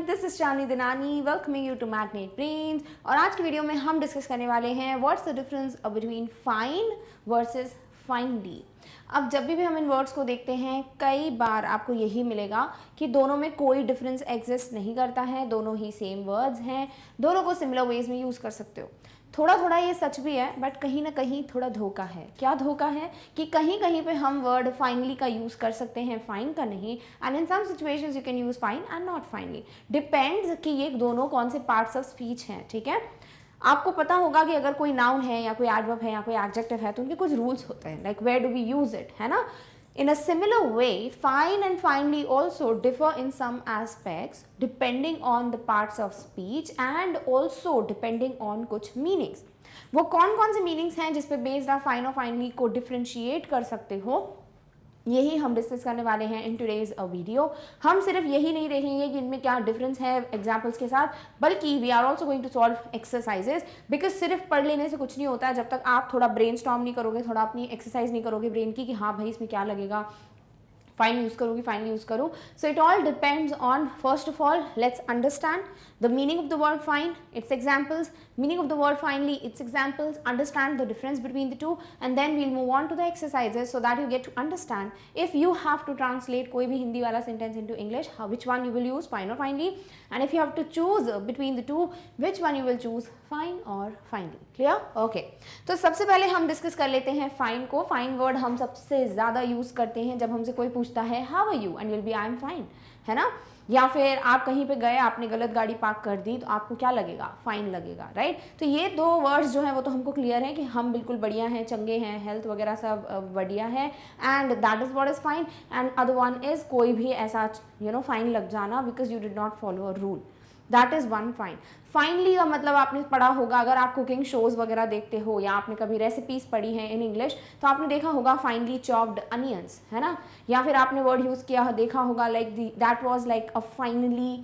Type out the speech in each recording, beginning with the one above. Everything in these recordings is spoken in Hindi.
This is Shani Dinani welcoming you to Magnet Brains. और आज की वीडियो में हम डिस्कस करने वाले हैं what's the difference between fine versus finally. अब जब भी हम इन वर्ड्स को देखते हैं कई बार आपको यही मिलेगा कि दोनों में कोई डिफरेंस एग्जिस्ट नहीं करता है, दोनों ही सेम वर्ड्स हैं, दोनों को सिमिलर वेज में यूज़ कर सकते हो। थोड़ा थोड़ा ये सच भी है बट कहीं ना कहीं थोड़ा धोखा है। क्या धोखा है कि कहीं कहीं पे हम वर्ड फाइनली का यूज़ कर सकते हैं, फाइन का नहीं। And in some situations you can use fine and not finely. Depends कि ये दोनों कौन से पार्ट्स ऑफ स्पीच हैं, ठीक है। आपको पता होगा कि अगर कोई नाउन है या कोई एडवर्ब है या कोई एडजेक्टिव है तो उनके कुछ रूल्स होते हैं, like where do we use it, है ना। In a similar way, fine and finely also differ in some aspects depending on the parts of speech and also depending on कुछ meanings। वो कौन कौन से meanings हैं जिस पे based आप fine और finely को differentiate कर सकते हो, यही हम डिस्कस करने वाले हैं इन टुडेज वीडियो। हम सिर्फ यही नहीं देखेंगे कि इनमें क्या डिफरेंस है एग्जांपल्स के साथ, बल्कि we are also going to solve exercises. Because सिर्फ पढ़ लेने से कुछ नहीं होता है जब तक आप थोड़ा ब्रेन स्टॉर्म नहीं करोगे, थोड़ा अपनी एक्सरसाइज नहीं करोगे ब्रेन की कि हाँ भाई इसमें क्या लगेगा, फाइन यूज़ करूँगी फाइनली यूज़ करूँ। So it all depends on, first of all let's understand the meaning of the word fine, its examples, meaning of the word finely, its examples, understand the difference between the two, and then we'll move on to the exercises so that you get to understand if you have to translate कोई भी हिंदी वाला sentence into English, which one you will use, fine or finely, and if you have to choose between the two, which one you will choose, fine or finely. Clear? Okay. तो सबसे पहले हम डिस्कस कर लेते हैं फाइन को। फाइन वर्ड हम सबसे ज़्यादा यूज़ करते हैं जब हमसे कोई पूछता है how are you, and will be I am fine, है ना। या फिर आप कहीं पे गए, आपने गलत गाड़ी पार्क कर दी तो आपको क्या लगेगा, फाइन लगेगा, राइट। तो ये दो वर्ड्स जो हैं वो तो हमको क्लियर है कि हम बिल्कुल बढ़िया हैं, चंगे हैं, हेल्थ वगैरह सब बढ़िया है, and that is what is fine. And other one is कोई भी ऐसा फाइन लग जाना because you did not follow a rule, that is one fine. Finally का मतलब आपने पढ़ा होगा, अगर आप कुकिंग शोज वगैरह देखते हो या आपने कभी रेसिपीज पढ़ी हैं इन इंग्लिश तो आपने देखा होगा फाइनली चॉप्ड अनियंस, है ना। या फिर आपने वर्ड यूज़ किया देखा होगा like that was like a finely,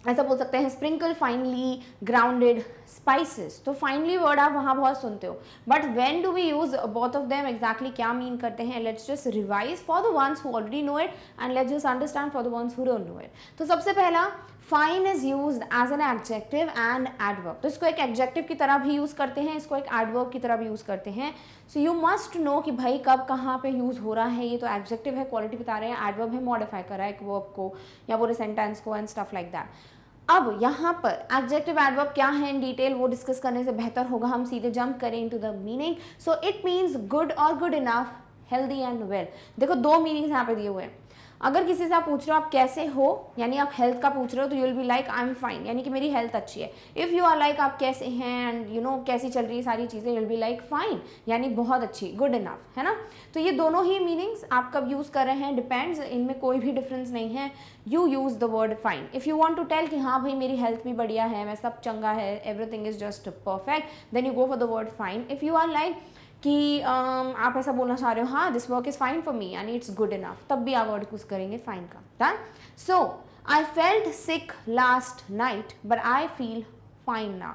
ऐसा बोल सकते हैं स्प्रिंकल फाइनली ग्राउंडेड स्पाइसेस। तो फाइनली वर्ड आप वहाँ बहुत सुनते हो, but when do we use both of them, exactly क्या मीन करते हैं, let's just revise for the ones who already know it and let's just understand for the ones who don't know it. तो सबसे पहला, fine is used as an adjective and adverb. तो इसको एक एडजेक्टिव की तरह भी यूज करते हैं, इसको एक एडवर्ब की तरह भी यूज करते हैं। सो यू मस्ट नो कि भाई कब कहाँ पे यूज हो रहा है। ये तो एडजेक्टिव है, क्वालिटी बता रहे हैं, एडवर्ब है, मॉडिफाई कर रहा है एक वर्ब को या पूरे सेंटेंस को एंड स्टफ लाइक दैट। अब यहाँ पर एडजेक्टिव एडवर्ब क्या है इन डिटेल वो डिस्कस करने से बेहतर होगा हम सीधे जंप करें into the meaning. So it means good और good enough, healthy and well. देखो दो मीनिंग्स यहाँ पे दिए हुए हैं। अगर किसी से आप पूछ रहे हो आप कैसे हो, यानी आप हेल्थ का पूछ रहे हो तो you will be like I am fine, यानी कि मेरी हेल्थ अच्छी है। इफ़ यू आर लाइक आप कैसे हैं एंड यू नो कैसी चल रही है सारी चीज़ें, you will be like fine, यानी बहुत अच्छी, गुड इनफ, है ना। तो ये दोनों ही मीनिंग्स आप कब यूज़ कर रहे हैं डिपेंड्स, इनमें कोई भी डिफरेंस नहीं है। You use the word fine if you want to tell कि हाँ भाई मेरी हेल्थ भी बढ़िया है, मैं सब चंगा है, everything is just perfect, then you go for the word fine. If you are like कि आप ऐसा बोलना चाह रहे हो हाँ this work is fine for me यानी इट्स गुड इनफ, तब भी आप वर्ड यूज करेंगे फाइन का। Done. So I felt sick last night but I feel fine now,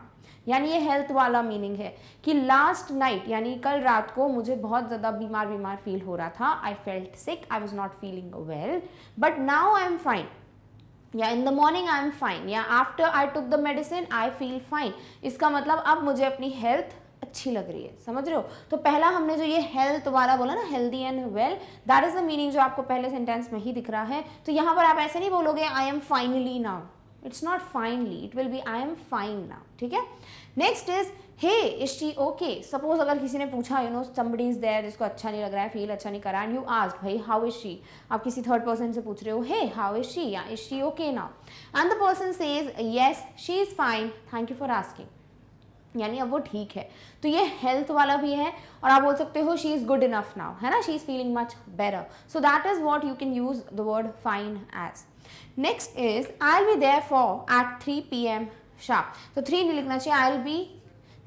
यानी ये हेल्थ वाला मीनिंग है कि लास्ट नाइट यानी कल रात को मुझे बहुत ज़्यादा बीमार फील हो रहा था। I felt sick, I was not feeling well, but now I am fine, या in the morning I am fine, या after I took the medicine I feel fine. इसका मतलब अब मुझे अपनी हेल्थ अच्छी लग रही है, समझ रहे हो। तो पहला हमने जो ये हेल्थ वाला बोला ना, healthy and well, that is the meaning जो आपको पहले सेंटेंस में ही दिख रहा है। तो यहाँ पर आप ऐसे नहीं बोलोगे I am finely now, it's not finely, it will be I am fine now, ठीक है। Next is he is she okay. Suppose अगर किसी ने पूछा you know somebody is there जिसको अच्छा नहीं लग रहा है, फील अच्छा नहीं कर रहा है, एंड यू आस्क्ड भाई हाउ इज शी, आप किसी थर्ड पर्सन से पूछ रहे हो हे हाउ इज शी या is she okay now, and the person says yes she is fine thank you for asking, यानी अब वो ठीक है। तो ये हेल्थ वाला भी है और आप बोल सकते हो she is good enough now, है ना, she is feeling much better. So that is what you can use the word fine as. Next is I will be there for at 3 PM sharp. तो 3 नहीं लिखना चाहिए, I will be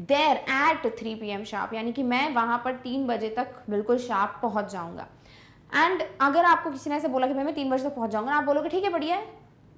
there at 3 PM sharp, यानी कि मैं वहाँ पर 3 बजे तक बिल्कुल शार्प पहुँच जाऊँगा। एंड अगर आपको किसी ने ऐसे बोला कि भाई मैं 3 बजे तक पहुँच जाऊँगा, आप बोलोगे ठीक है बढ़िया है,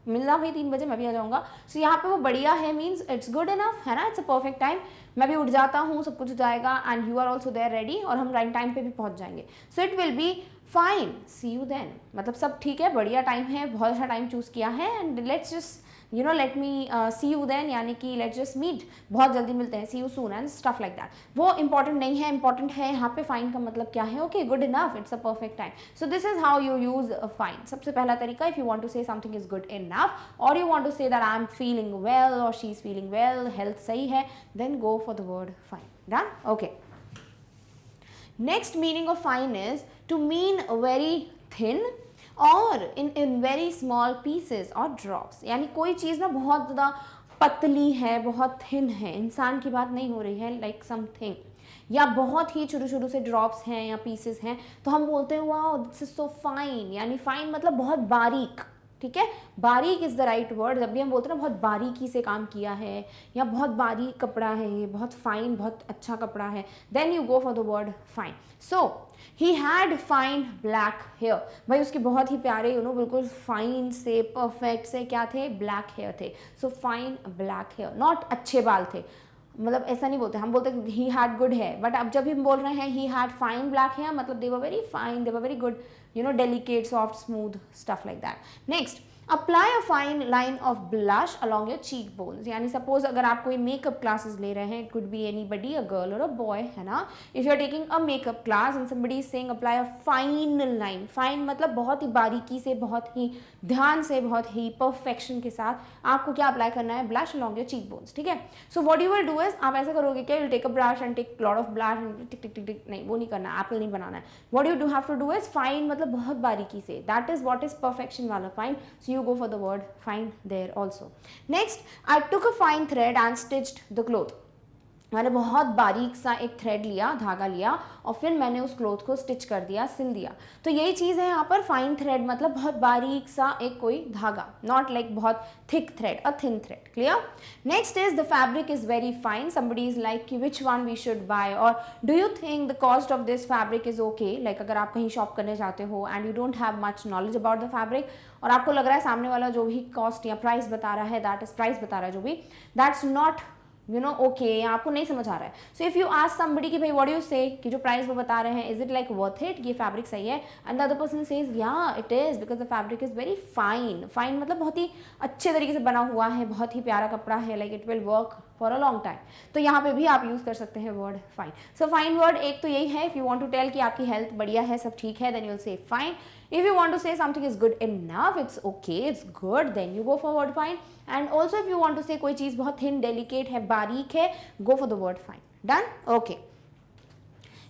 मिलना भाई 3 बजे मैं भी आ जाऊँगा। सो यहाँ पे वो बढ़िया है मीन्स इट्स गुड इनफ, है ना, इट्स अ परफेक्ट टाइम, मैं भी उठ जाता हूँ, सब कुछ हो जाएगा and you are also there ready, और हम राइट टाइम पे भी पहुँच जाएंगे। So it will be fine, see you then, मतलब सब ठीक है, बढ़िया टाइम है, बहुत अच्छा टाइम चूज़ किया है, and let's just let me see you then, यानी कि लेट्स जस्ट मीट, बहुत जल्दी मिलते हैं, see you soon and stuff like that. वो इंपॉर्टेंट नहीं है, इंपॉर्टेंट है यहाँ पे फाइन का मतलब क्या है, okay, good enough, it's a perfect time. So this is how you use fine. सबसे पहला तरीका, if you want to say something is good enough और you want to say that I am feeling well और she is feeling well, health सही है, then go for the word fine. Done, okay. Next meaning of fine is to mean very thin और इन वेरी स्मॉल पीसेस और ड्रॉप्स, यानी कोई चीज़ ना बहुत ज़्यादा पतली है, बहुत थिन है, इंसान की बात नहीं हो रही है, लाइक समथिंग, या बहुत ही छोटे छोटे से ड्रॉप्स हैं या पीसेस हैं, तो हम बोलते हैं wow this is so fine, यानी फाइन मतलब बहुत बारीक, ठीक है, बारीक इज द राइट वर्ड। जब भी हम बोलते हैं ना बहुत बारीकी से काम किया है या बहुत बारीक कपड़ा है, ये बहुत फाइन, बहुत अच्छा कपड़ा है, then you go for the word fine. So he had fine black hair, भाई उसके बहुत ही प्यारे बिल्कुल फाइन से परफेक्ट से क्या थे, ब्लैक हेयर थे। So fine black hair, not अच्छे बाल थे, मतलब ऐसा नहीं बोलते, हम बोलते he had good hair, but अब जब हम बोल रहे हैं he had fine black hair, मतलब they were very fine, they were very good, delicate, soft, smooth, stuff like that. Next, apply a fine line of blush along your cheekbones, यानी सपोज अगर आप कोई मेकअप क्लासेस ले रहे हैं, it could be anybody, a girl or a boy, है ना, if you are taking a makeup class and somebody is saying apply a fine line, fine मतलब बहुत ही बारीकी से, बहुत ही ध्यान से, बहुत ही परफेक्शन के साथ आपको क्या अप्लाई करना है, ब्लश along your cheekbones, ठीक है। So what you will do is, आप ऐसा करोगे क्या, you'll take a brush and take lot of blush and टिक टिक टिक टिक, नहीं वो नहीं करना, एप्पल नहीं बनाना है। what you do have to do is fine मतलब बहुत बारीकी से, that is what is perfection वाला fine, so you go for the word fine there also. Next, I took a fine thread and stitched the cloth. मैंने बहुत बारीक सा एक थ्रेड लिया, धागा लिया, और फिर मैंने उस क्लोथ को स्टिच कर दिया, सिल दिया। तो यही चीज़ है यहाँ पर, फाइन थ्रेड मतलब बहुत बारीक सा एक कोई धागा, नॉट लाइक बहुत thick thread, a thin thread, clear. Next is the fabric is very fine, somebody is like कि which one we should buy, और do you think the cost of this fabric is okay, like अगर आप कहीं शॉप करने जाते हो and you don't have much knowledge about the fabric, और आपको लग रहा है सामने वाला जो भी कॉस्ट या प्राइस बता रहा है, दैट इज प्राइस बता रहा है जो भी, दैट्स नॉट ओके, आपको नहीं समझ आ रहा है। So if you ask somebody कि भाई व्हाट यू से, कि जो प्राइस वो बता रहे हैं, is it like worth it, ये फैब्रिक सही है, and the other person says या it is because the fabric is very fine, fine मतलब बहुत ही अच्छे तरीके से बना हुआ है, बहुत ही प्यारा कपड़ा है, like it will work for a long time. तो यहाँ पे भी आप यूज कर सकते हैं word fine. So fine word एक तो यही है, if you want to tell कि आपकी हेल्थ बढ़िया है, सब ठीक है, then you will say fine. If you want to say something is good enough, it's okay, it's good, then you go for word fine. And also if you want to say कोई चीज़ बहुत thin, delicate है, बारीक है, go for the word fine. Done? Okay.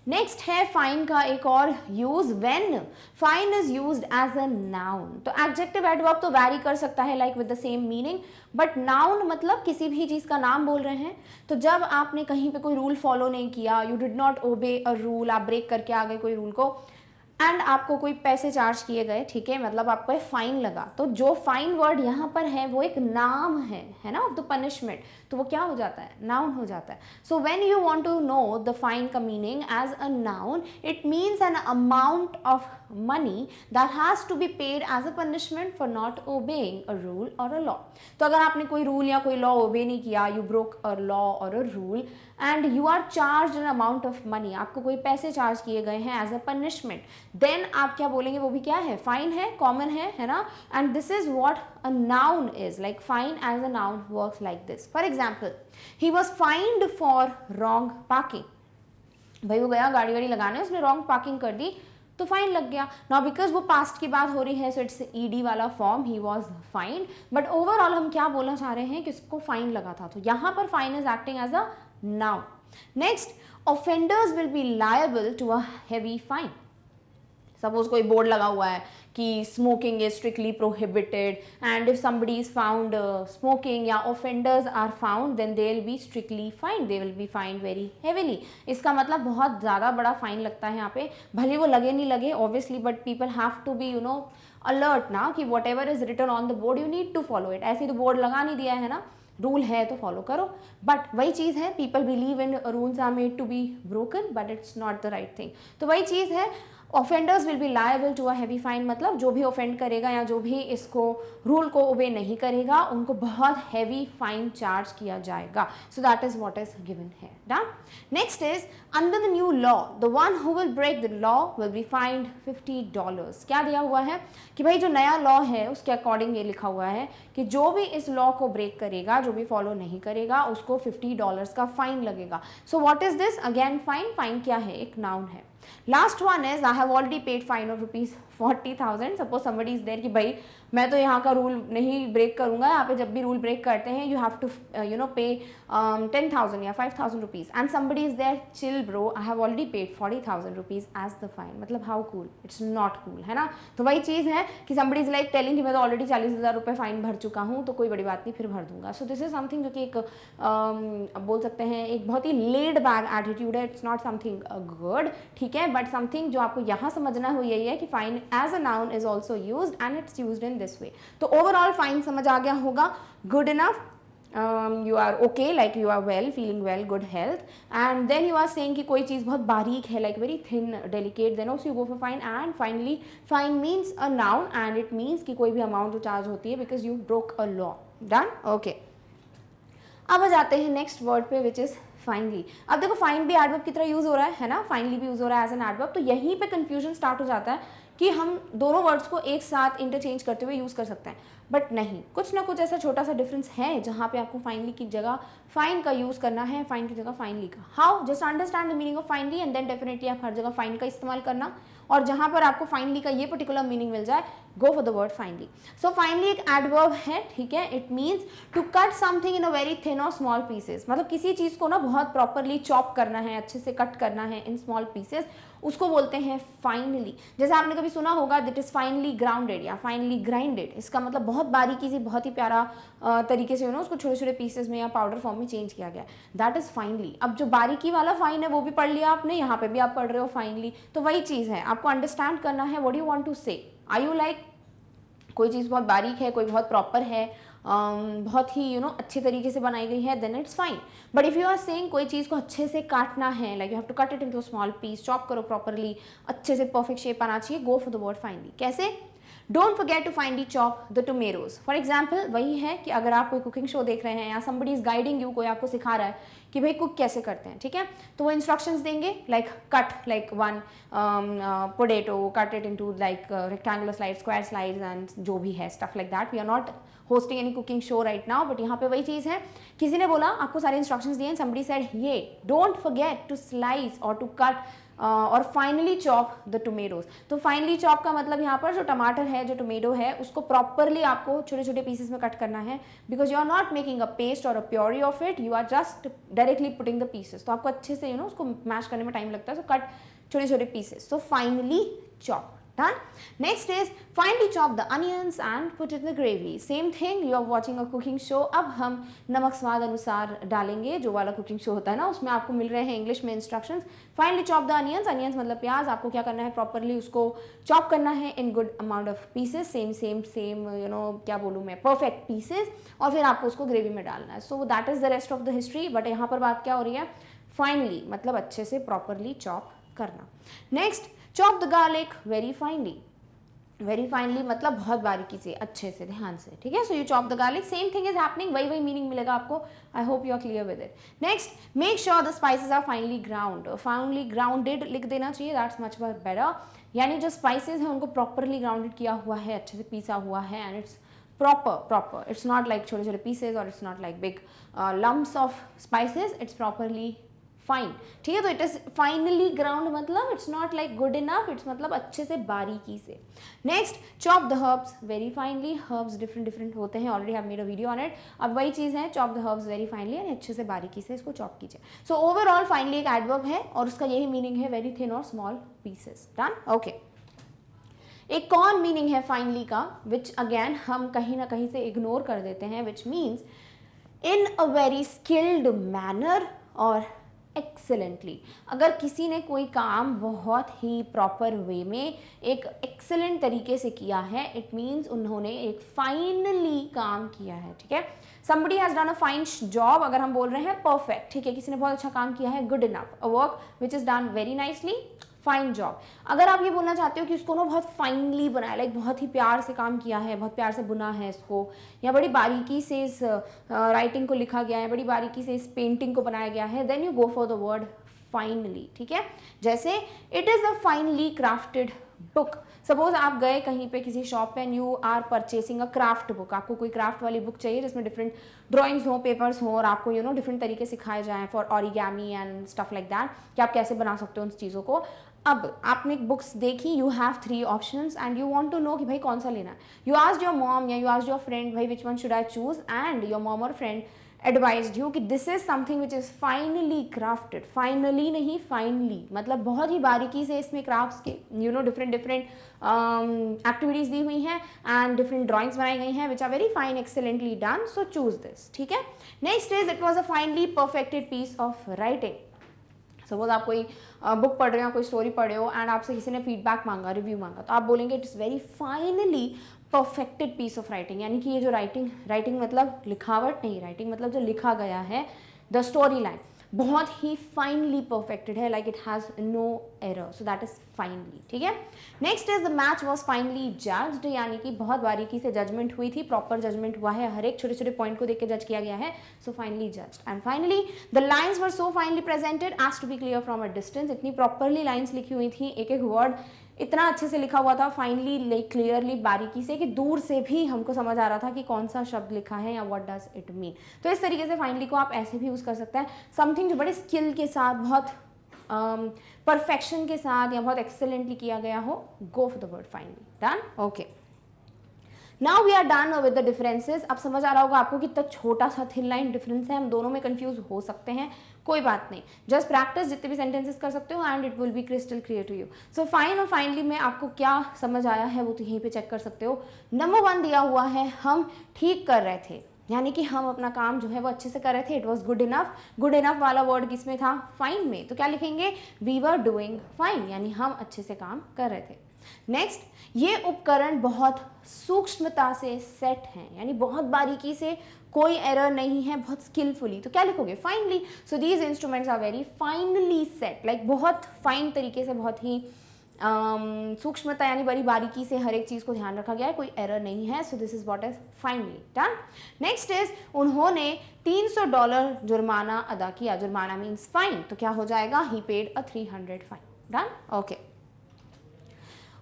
Next है फाइन का एक और use, when fine is used as a noun. तो एडजेक्टिव एडवर्ब तो वैरी कर सकता है like with the same meaning, but noun मतलब किसी भी चीज़ का नाम बोल रहे हैं। तो जब आपने कहीं पे कोई रूल फॉलो नहीं किया, you did not obey a rule, आप ब्रेक करके आ गए कोई रूल को, एंड आपको कोई पैसे चार्ज किए गए, ठीक है, मतलब आपको फाइन लगा, तो जो फाइन वर्ड यहाँ पर है वो एक नाम है ना, ऑफ द पनिशमेंट, तो वो क्या हो जाता है, नाउन हो जाता है। So when you want to know the fine का meaning as a noun, it means an amount of money that has to be paid as a punishment for not obeying a rule or a law. तो अगर आपने कोई रूल या कोई लॉ ओबे नहीं किया, you broke a law or a rule and you are charged an amount of money, आपको कोई पैसे चार्ज किए गए हैं as a punishment, then आप क्या बोलेंगे, वो भी क्या है, फाइन है, कॉमन है ना, and this is what a noun is, like fine as a noun works like this. For example, he was fined for wrong parking. भाई वो गया गाड़ी वाड़ी लगाने, उसने रॉन्ग पार्किंग कर दी तो फाइन लग गया। नाउ बिकॉज वो पास्ट की बात हो रही है, सो इट्स ईडी वाला form, he was fine, but overall हम क्या बोलना चाह रहे हैं कि उसको फाइन लगा था, तो यहाँ पर fine is acting as a noun. Next, offenders will be liable to a heavy fine. Suppose कोई बोर्ड लगा हुआ है कि smoking is strictly prohibited, and if somebody is found smoking या offenders are found, then they will be strictly fine, they will be fined very heavily. इसका मतलब बहुत ज़्यादा बड़ा फाइन लगता है यहाँ पे, भले वो लगे नहीं लगे obviously, but people have to be alert ना, कि whatever is written on the board you need to follow it. ऐसे तो बोर्ड लगा नहीं दिया है ना, रूल है तो फॉलो करो, बट वही चीज़ है, people believe in rules are made to be broken, but it's not the right thing. तो वही चीज़ है, offenders will be liable to a heavy fine, मतलब जो भी ऑफेंड करेगा या जो भी इसको रूल को ओबे नहीं करेगा उनको बहुत हैवी फाइन चार्ज किया जाएगा. So that is what is given है. Done. Next is under the new law the one who will break the law will be fined $50. क्या दिया हुआ है कि भाई जो नया लॉ है उसके अकॉर्डिंग ये लिखा हुआ है कि जो भी इस लॉ को ब्रेक करेगा, जो भी फॉलो नहीं करेगा, उसको $50 का फाइन लगेगा. So what is this? Again fine. Fine क्या है? एक नाउन है. Last one is I have already paid fine of ₹40,000. Suppose somebody is there कि भाई मैं तो यहाँ का रूल नहीं ब्रेक करूंगा, यहाँ पे जब भी रूल ब्रेक करते हैं यू हैव टू पे 10,000 या 5,000 rupees and somebody is there, chill bro, I have already paid 40,000 rupees as the fine. मतलब how cool? It's not cool, है ना. तो वही चीज़ है कि समबडी इज लाइक टेलिंग कि मैं तो ऑलरेडी 40,000 रुपये फाइन भर चुका हूँ, तो कोई बड़ी बात नहीं, फिर भर दूंगा. सो दिस इज समथिंग जो कि एक बोल सकते हैं एक बहुत ही लेड बैक एटीट्यूड है. इट्स नॉट समथिंग गुड, ठीक है, बट समथिंग जो आपको यहाँ समझना हो यही है कि fine as a noun is also used and it's used in this way. तो ओवरऑल फाइन समझ आ गया होगा. Good enough, you are okay, like you are well, feeling well, good health, and then you are saying कि कोई चीज़ बहुत बारीक है, like very thin, delicate, then also you go for fine. And finally fine means a noun and it means कि कोई भी amount जो चार्ज होती है because you broke a law. Done? Okay. अब आ जाते हैं नेक्स्ट वर्ड पे विच इज़ फाइनली. अब देखो फाइन भी एडवर्ब की तरह यूज़ हो रहा है ना, फाइनली भी यूज़ हो रहा है एज एन एडवर्ब. तो यहीं पे कंफ्यूजन स्टार्ट हो जाता है कि हम दोनों वर्ड्स को एक साथ इंटरचेंज करते हुए यूज़ कर सकते हैं, बट नहीं, कुछ ना कुछ ऐसा छोटा सा डिफरेंस है जहाँ पे आपको फाइनली की जगह फाइन का यूज़ करना है, फाइन की जगह फाइनली का. How? Just understand the meaning of finely and then definitely आप हर जगह फाइन का इस्तेमाल करना, और जहाँ पर आपको फाइनली का ये पर्टिकुलर मीनिंग मिल जाए, go for the word finely. So finely एक एडवर्ब है, ठीक है. It means to cut something in a very thin और स्मॉल पीसेस. मतलब किसी चीज़ को ना बहुत प्रॉपरली चॉप करना है, अच्छे से कट करना है इन स्मॉल पीसेस, उसको बोलते हैं फाइनली. जैसे आपने कभी सुना होगा दैट इज फाइनली ग्राउंडेड या फाइनली ग्राइंडेड. इसका मतलब बहुत बारीकी से, बहुत ही प्यारा तरीके से उसको छोटे छोटे पीसेस में या पाउडर फॉर्म में चेंज किया गया, दैट इज फाइनली. अब जो बारीकी वाला फाइन है वो भी पढ़ लिया आपने, यहाँ पे भी आप पढ़ रहे हो फाइनली. तो वही चीज़ है, आपको अंडरस्टैंड करना है व्हाट यू वांट टू से. आर यू लाइक कोई चीज़ बहुत बारीक है, कोई बहुत प्रॉपर है, बहुत ही अच्छे तरीके से बनाई गई है, then it's fine. But if you are saying कोई चीज़ को अच्छे से काटना है, like you have to cut it into small piece, chop करो प्रॉपरली, अच्छे से परफेक्ट शेप आना चाहिए, go for the word finely. कैसे? Don't forget to finely chop the tomatoes. For example वही है कि अगर आप कोई कुकिंग शो देख रहे हैं या समबडी इज गाइडिंग यू, कोई आपको सिखा रहा है कि भाई कुक कैसे करते हैं, ठीक है, तो वो इंस्ट्रक्शंस देंगे like cut like one potato, cut it into like rectangular slide, square slides and जो भी है stuff like that. We are not hosting any cooking show right now, but यहाँ पे वही चीज़ है, किसी ने बोला आपको सारे इंस्ट्रक्शंस दिए, समबडी सेड ये डोंट फॉरगेट टू स्लाइस और टू कट और फाइनली चॉप द टोमेटोज. तो फाइनली चॉप का मतलब यहाँ पर जो टमाटर है, जो टोमेटो है, उसको प्रॉपरली आपको छोटे छोटे पीसेस में कट करना है, because you are not making a paste और a puree of it, you are just directly putting the pieces. तो आपको अच्छे से उसको मैश करने में टाइम लगता है, सो कट छोटे छोटे pieces. So finally chop. Done. Next is finally chop the onions and put it in the gravy. Same thing, you are watching a cooking show. अब हम नमक स्वाद अनुसार डालेंगे, जो वाला कुकिंग शो होता है ना, उसमें आपको मिल रहे हैं इंग्लिश में instructions. Finally chop the onions. Onions मतलब प्याज. आपको क्या करना है, प्रॉपरली उसको चॉप करना है in good amount of pieces, same same same क्या बोलूँ मैं, परफेक्ट पीसेस, और फिर आपको उसको ग्रेवी में डालना है. सो that is the rest of the history. But यहाँ पर बात क्या हो रही है, फाइनली मतलब अच्छे से प्रॉपरली चॉप करना. Next, chop the garlic very finally. Very finally मतलब बहुत बारीकी से, अच्छे से, ध्यान से, ठीक है. So you chop the garlic, same thing is happening, वही वही मीनिंग मिलेगा आपको. I hope you are clear with it. Next, make sure the spices are finely ground. Finely grounded लिख देना चाहिए, दैट्स मच बेटर. यानी जो स्पाइसेस हैं उनको प्रॉपरली ग्राउंडेड किया हुआ है, अच्छे से पीसा हुआ है, and it's proper. It's not like छोटे छोटे pieces or it's not like big lumps of spices. It's properly fine. ठीक है. तो it is finally ground मतलब it's not like good enough. It's मतलब अच्छे से बारीकी से. Next, chop the herbs very finely. Herbs different होते हैं. Already have made a video on it. अब वही चीज़ है, chop the herbs very finely, यानी अच्छे से बारीकी से इसको chop कीजिए. So overall finally एक adverb है और उसका यही meaning है, very thin और small pieces. Done? Okay. एक कौन मीनिंग है फाइनली का, विच अगेन हम कहीं ना कहीं से इग्नोर कर देते हैं, which means in a very skilled manner और एक्सेलेंटली. अगर किसी ने कोई काम बहुत ही प्रॉपर वे में एक एक्सेलेंट तरीके से किया है, इट मीन्स उन्होंने एक फाइनली काम किया है. ठीक है. somebody has done a fine job, अगर हम बोल रहे हैं परफेक्ट, ठीक है, किसी ने बहुत अच्छा काम किया है, good enough, a work which is done very nicely, fine job. अगर आप ये बोलना चाहते हो कि उसको ना बहुत फाइनली बनाया, लाइक बहुत ही प्यार से काम किया है, बहुत प्यार से बुना है इसको, या बड़ी बारीकी से इस राइटिंग को लिखा गया है, बड़ी बारीकी से इस पेंटिंग को बनाया गया है, then you go for the word finely, ठीक है। जैसे it is a finely crafted book. Suppose आप गए कहीं पे किसी शॉप पे and you are purchasing a craft book, आपको कोई क्राफ्ट वाली बुक चाहिए जिसमें डिफरेंट ड्राइंग्स हो, पेपर्स हो, और आपको यू नो डिफरेंट तरीके सिखाए जाएं for origami and stuff like that, कि आप कैसे बना सकते हो उन चीज़ों को। अब आपने बुक्स देखी, you have 3 options and you want to know कि भाई कौन सा लेना है। यू आस्क्ड योर मॉम या यू आस्क्ड योर फ्रेंड, भाई which one should I choose, and your mom और फ्रेंड एडवाइज्ड यू कि this is something which is finely crafted. Finely नहीं, फाइनली, मतलब बहुत ही बारीकी से इसमें क्राफ्ट्स के यू नो डिफरेंट एक्टिविटीज़ दी हुई हैं एंड डिफरेंट ड्राइंग्स बनाई गई हैं which are very fine, excellently done, so choose this, ठीक है। Next is it was a finely perfected piece of writing. Suppose आप कोई बुक पढ़ रहे हो, कोई स्टोरी पढ़ रहे हो एंड आपसे किसी ने फीडबैक मांगा, रिव्यू मांगा, तो आप बोलेंगे it is very finely perfected piece of writing, यानी कि ये जो राइटिंग मतलब लिखावट नहीं, राइटिंग मतलब जो लिखा गया है, द स्टोरी लाइन बहुत ही फाइनली परफेक्टेड है, like it has no error, so that is finely, ठीक है। Next is the match was finely judged, यानी कि बहुत बारीकी से जजमेंट हुई थी, प्रॉपर जजमेंट हुआ है, हर एक छोटे छोटे पॉइंट को देख के जज किया गया है, so finely judged. And finely the lines were so finely presented as to be clear from a distance, इतनी प्रॉपरली लाइन्स लिखी हुई थी, एक एक वर्ड इतना अच्छे से लिखा हुआ था, फाइनली लाइक क्लियरली बारीकी से, कि दूर से भी हमको समझ आ रहा था कि कौन सा शब्द लिखा है या व्हाट डज इट मीन। तो इस तरीके से फाइनली को आप ऐसे भी यूज़ कर सकते हैं, समथिंग जो बड़े स्किल के साथ, बहुत परफेक्शन के साथ या बहुत एक्सेलेंटली किया गया हो, go for the word finely. Done, okay. Now we are done with the differences. अब समझ आ रहा होगा आपको कितना छोटा सा थिन लाइन डिफरेंस है, हम दोनों में कंफ्यूज हो सकते हैं, कोई बात नहीं, जस्ट प्रैक्टिस, जितने भी सेंटेंसेस कर सकते हो and it will be crystal clear to you. So fine और फाइनली में आपको क्या समझ आया है वो तो यहीं पे चेक कर सकते हो। नंबर 1 दिया हुआ है, हम ठीक कर रहे थे, यानी कि हम अपना काम जो है वो अच्छे से कर रहे थे, it was good enough. Good enough वाला वर्ड किसमें था, फाइन में, तो क्या लिखेंगे, वी वर डूइंग फाइन, यानी हम अच्छे से काम कर रहे थे। नेक्स्ट, ये उपकरण बहुत सूक्ष्मता से सेट हैं, यानी बहुत बारीकी से, कोई एरर नहीं है, बहुत स्किलफुली, तो क्या लिखोगे, finely. So these instruments are very finely set, like बहुत फाइन तरीके से, बहुत ही सूक्ष्मता यानी बड़ी बारीकी से हर एक चीज़ को ध्यान रखा गया है, कोई एरर नहीं है, so this is what is finally done. Next is, उन्होंने $300 जुर्माना अदा किया, जुर्माना मीन्स फाइन, तो क्या हो जाएगा, he paid a 300 fine. Done, okay.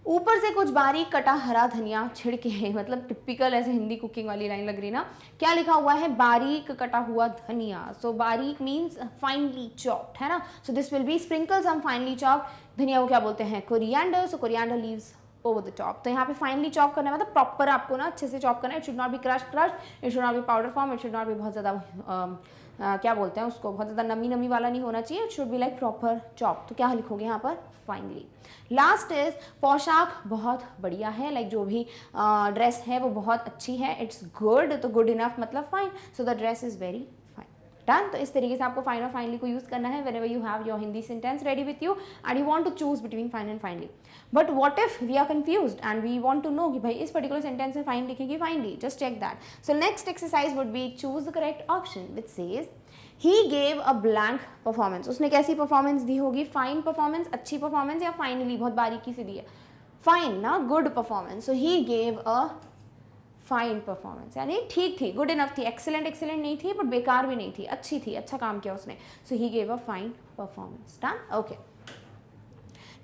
ऊपर से कुछ बारीक कटा हरा धनिया छिड़के है, मतलब टिपिकल ऐसे हिंदी कुकिंग वाली लाइन लग रही ना। क्या लिखा हुआ है, बारीक कटा हुआ धनिया, सो बारीक मीन्स फाइनली चॉप्ड, है ना। So this will be sprinkle some finely chopped, धनिया को क्या बोलते हैं, coriander, so coriander leaves over the top. तो यहाँ पे फाइनली चॉप करना मतलब प्रॉपर आपको ना अच्छे से चॉप करना है, it should not be crush, it should not be powder form, it should not be बहुत ज़्यादा क्या बोलते हैं उसको, बहुत ज़्यादा नमी नमी वाला नहीं होना चाहिए, it should be like proper chop. तो क्या लिखोगे यहाँ पर, फाइनली। लास्ट इज, पोशाक बहुत बढ़िया है, लाइक जो भी ड्रेस है वो बहुत अच्छी है, इट्स गुड, तो गुड इनफ मतलब fine, so the dress is very fine. Done, तो इस तरीके से आपको फाइन और फाइनली को यूज़ करना है whenever you have your Hindi sentence ready with you and you want to choose between fine and finally. But what if we are confused and we want to know कि भाई इस पर्टिकुलर सेंटेंस में फाइन लिखेगी finally, just check that. So next exercise would be choose the correct option which says he gave a blank performance. उसने कैसी परफॉर्मेंस दी होगी, फाइन परफॉर्मेंस, अच्छी परफॉर्मेंस, या फाइनली बहुत बारीकी से दी है, फाइन ना, good performance. So he gave a fine performance, यानी ठीक थी, गुड इनफ थी, एक्सेलेंट नहीं थी, बट बेकार भी नहीं थी, अच्छी थी, अच्छा काम किया उसने, so he gave a fine performance. Done, okay.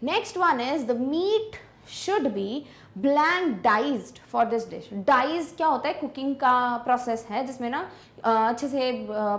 Next one is the meat should be blank diced for this dish. Dice क्या होता है, कुकिंग का प्रोसेस है जिसमें ना अच्छे से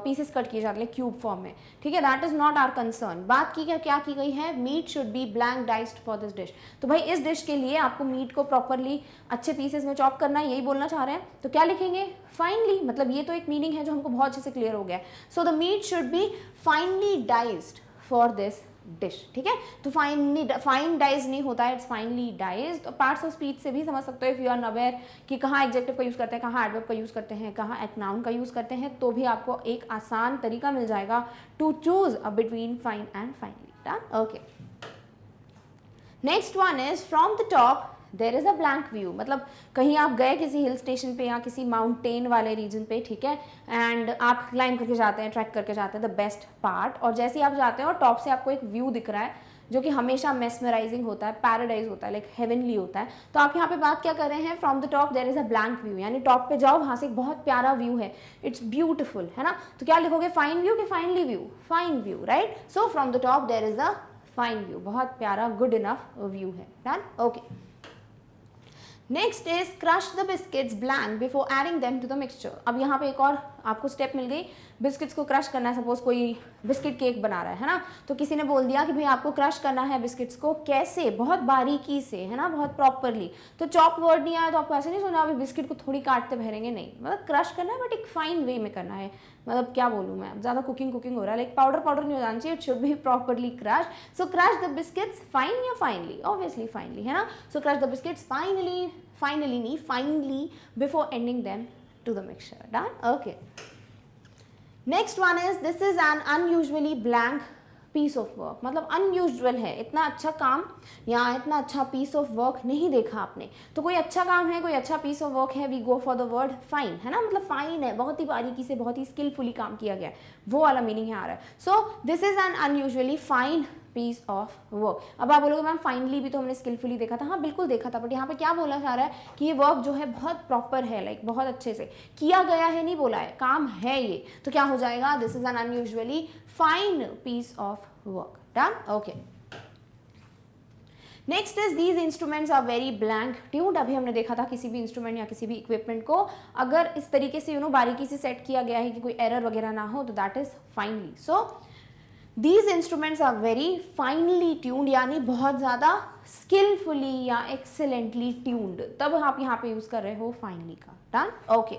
पीसेस कट किए जाते हैं क्यूब फॉर्म में, ठीक है, that is not our concern. बात की क्या की गई है, meat should be blank diced for this dish. तो भाई इस डिश के लिए आपको मीट को प्रॉपरली अच्छे पीसेस में चॉप करना है, यही बोलना चाह रहे हैं, तो क्या लिखेंगे, फाइनली, मतलब ये तो एक मीनिंग है जो हमको बहुत अच्छे से क्लियर हो गया है। So the meat should be finely diced for this dish, ठीक है। तो फाइन डाइज नहीं होता है, इट्स फाइनली डाइज। तो पार्ट्स ऑफ स्पीच से भी समझ सकते हो इफ यू आर अवेयर कि कहाँ एडजेक्टिव का यूज़ करते हैं, कहाँ एडवर्ब का यूज़ करते हैं, कहाँ एक नाउन का यूज़ करते हैं, तो भी आपको एक आसान तरीका मिल जाएगा to choose between fine and finely. Done, okay. Next one is from the top there is a blank view, मतलब कहीं आप गए किसी हिल स्टेशन पे या किसी माउंटेन वाले रीजन पे, ठीक है, एंड आप क्लाइंब करके जाते हैं, ट्रैक करके जाते हैं द बेस्ट पार्ट, और जैसे ही आप जाते हैं और टॉप से आपको एक व्यू दिख रहा है, जो कि हमेशा मेस्मराइजिंग होता है, पैराडाइज होता है, लाइक हेवनली होता है। तो आप यहाँ पे बात क्या कर रहे हैं, from the top there is a blank view, यानी टॉप पे जाओ, वहाँ से एक बहुत प्यारा व्यू है, इट्स ब्यूटिफुल, है ना। तो क्या लिखोगे, फाइन व्यू कि finely view, fine view, right. So from the top there is a fine view, बहुत प्यारा, गुड इनफ व्यू है, done, okay. Next is crush the biscuits blank before adding them to the mixture. अब यहाँ पे एक और आपको स्टेप मिल गई, बिस्किट्स को क्रश करना है। सपोज कोई बिस्किट केक बना रहा है ना, तो किसी ने बोल दिया कि भाई आपको क्रश करना है बिस्किट्स को, कैसे, बहुत बारीकी से, है ना, बहुत प्रॉपरली। तो चॉप वर्ड नहीं आया तो आपको ऐसे नहीं सुना अभी बिस्किट को थोड़ी काटते भरेंगे, नहीं, मतलब क्रश करना है बट एक फाइन वे में करना है। मतलब क्या बोलूँ मैं, ज़्यादा कुकिंग हो रहा है, लाइक पाउडर नहीं हो जाना चाहिए, it should be properly crush. So crush the biscuits fine या फाइनली, ऑब्वियसली फाइनली, है ना। So crush the biscuits finely नहीं, finely before ending them to the mixture, done, okay. Next one is this is an unusually blank piece of work, मतलब अनयूजुअल है, इतना अच्छा काम या इतना अच्छा पीस ऑफ वर्क नहीं देखा आपने। तो कोई अच्छा काम है, कोई अच्छा पीस ऑफ वर्क है, we go for the word fine, है ना, मतलब फाइन है, बहुत ही बारीकी से, बहुत ही स्किलफुली काम किया गया है, वो वाला मीनिंग यहाँ आ रहा है। So this is an unusually fine piece of work. अब आप बोलोगे मैम फाइनली भी तो हमने स्किलफुली देखा था, हाँ बिल्कुल देखा था, बट यहाँ पे क्या बोला जा रहा है कि ये वर्क जो है बहुत प्रॉपर है, लाइक बहुत अच्छे से किया गया है, नहीं बोला है, काम है ये। तो क्या हो जाएगा, this is an unusually fine piece of work, done, okay. Next is these instruments are very blank tuned. अभी हमने देखा था किसी भी इंस्ट्रूमेंट या किसी भी इक्विपमेंट को अगर इस तरीके से बारीकी से सेट किया गया है कि कोई एरर वगैरह ना हो, तो that is finally. So These instruments are very finely tuned, यानी बहुत ज़्यादा skillfully या excellently tuned, तब आप यहाँ पे यूज़ कर रहे हो finely का, done, okay.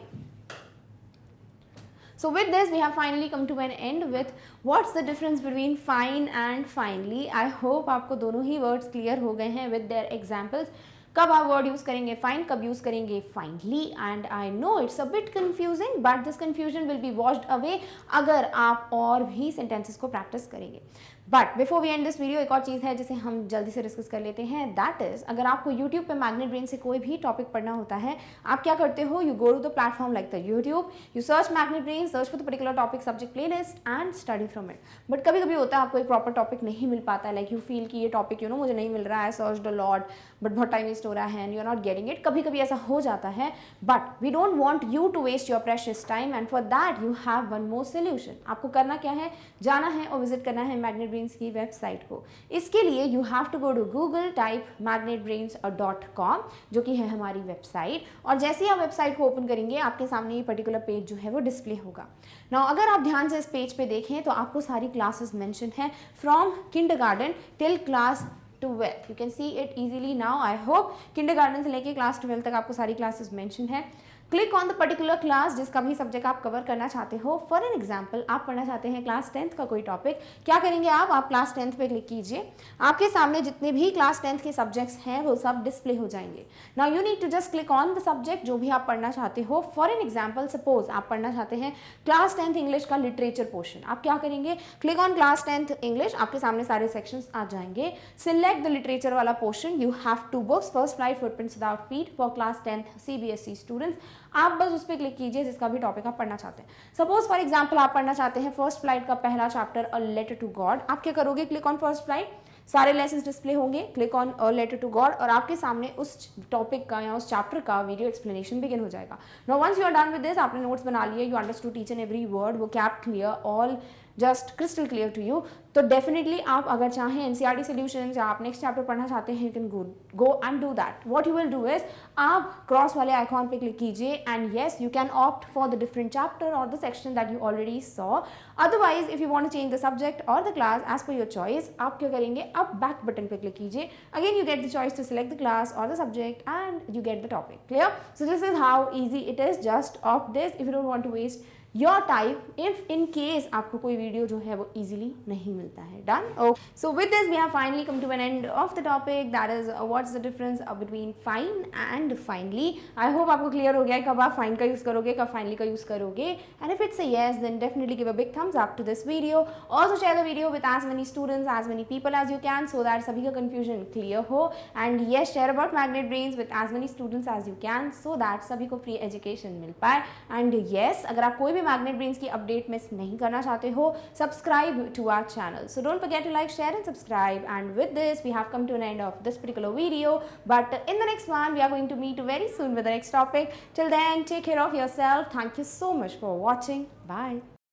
So with this we have finally come to an end with what's the difference between fine and finely. I hope आपको दोनों ही words clear हो गए हैं with their examples. कब आप वर्ड यूज करेंगे फाइन, कब यूज करेंगे finally, and I know it's a bit confusing but this confusion will be washed away अगर आप और भी सेंटेंसेस को प्रैक्टिस करेंगे। But before we end this video, एक और चीज़ है जिसे हम जल्दी से डिस्कस कर लेते हैं, दैट इज अगर आपको यूट्यूब पे मैग्नेट ब्रेन से कोई भी टॉपिक पढ़ना होता है, आप क्या करते हो, you go to the platform like the YouTube, you search magnet brain, search for the particular topic subject playlist and study from it. But कभी कभी होता है आपको एक प्रॉपर टॉपिक नहीं मिल पाता है, लाइक यू फील कि ये टॉपिक मुझे नहीं मिल रहा है, सर्च द लॉट बट बहुत टाइम वेस्ट हो रहा है and you are not getting it. कभी कभी ऐसा हो जाता है, but we don't want you to waste your precious time and for that you have one more solution. आपको करना क्या है, जाना है और विजिट करना है मैग्नेट ब्रेन्स की वेबसाइट को। इसके लिए you have to go to Google, type magnetbrains.com जो कि है हमारी वेबसाइट, और जैसे ही आप वेबसाइट को ओपन करेंगे आपके सामने ये पर्टिकुलर पेज जो है वो डिस्प्ले होगा। नाउ अगर आप ध्यान से इस पेज पे देखें तो आपको सारी क्लासेस मेंशन है from kindergarten till class 12। You can see it easily now. I hope kindergarten से लेके क्लास 12 तक आपको सारी क्लासेस मेंशन है। Click on the particular class जिसका भी सब्जेक्ट आप कवर करना चाहते हो। फॉर एन एग्जाम्पल आप पढ़ना चाहते हैं क्लास 10th का कोई टॉपिक, क्या करेंगे आप क्लास 10th पे क्लिक कीजिए, आपके सामने जितने भी क्लास 10th के सब्जेक्ट्स हैं वो सब डिस्प्ले हो जाएंगे। Now you need to just click on the subject जो भी आप पढ़ना चाहते हो। फॉर एन एग्जाम्पल सपोज आप पढ़ना चाहते हैं क्लास 10th इंग्लिश का लिटरेचर पोर्शन, आप क्या करेंगे, click on class 10th English, आपके सामने सारे सेक्शंस आ जाएंगे। सिलेक्ट द लिटरेचर वाला portion, you have 2 books, first flight footprints without feet for class 10th CBSE students. आप बस उस पर क्लिक कीजिए जिसका भी टॉपिक आप पढ़ना चाहते हैं। सपोज फॉर एग्जांपल आप पढ़ना चाहते हैं फर्स्ट फ्लाइट का पहला chapter a letter to God, आप क्या करोगे, क्लिक ऑन फर्स्ट फ्लाइट, सारे लेसन डिस्प्ले होंगे, click on a letter to God और आपके सामने उस टॉपिक का या उस चैप्टर का वीडियो एक्सप्लेनेशन बिगिन हो जाएगा। Now once you are done with this, आपने नोट्स बना लिए, you understood each and every word, वो कैप clear, all just crystal clear to you, तो डेफिनेटली आप अगर चाहें एनसीईआरटी सॉल्यूशंस या आप नेक्स्ट चैप्टर पढ़ना चाहते हैं, you can go and do that. What you will do is आप क्रॉस वाले आइकॉन पे क्लिक कीजिए and yes you can opt for the different chapter और the section that you already saw. Otherwise if you want to change the subject और the class as per your choice, आप क्या करेंगे, अब बैक बटन पे क्लिक कीजिए, again you get the choice to select the class और the subject and you get the topic. Clear? So this is how easy it is, just opt this if you don't want to waste your time if in case आपको कोई वीडियो जो है वो easily नहीं मिलता है। Done? Okay. So with this we have finally come to an end of the topic, that is what's the difference between fine and finally. I hope आपको clear हो गया है कब आप fine का use करोगे, कब finally का use करोगे, and if it's a yes then definitely give a big thumbs up to this video. Also share the video with as many students, as many people as you can so that सभी का confusion clear हो, and yes share about magnet brains with as many students as you can so that सभी को free education मिल पाए। And yes अगर आप कोई भी मैग्नेट ब्रेन्स की अपडेट मिस नहीं करना चाहते हो, subscribe to our channel. So don't forget to like, share and subscribe. And with this, we have come to an end of this particular video. But in the next one, we are going to meet very soon with the next topic. Till then, take care of yourself. Thank you so much for watching. Bye.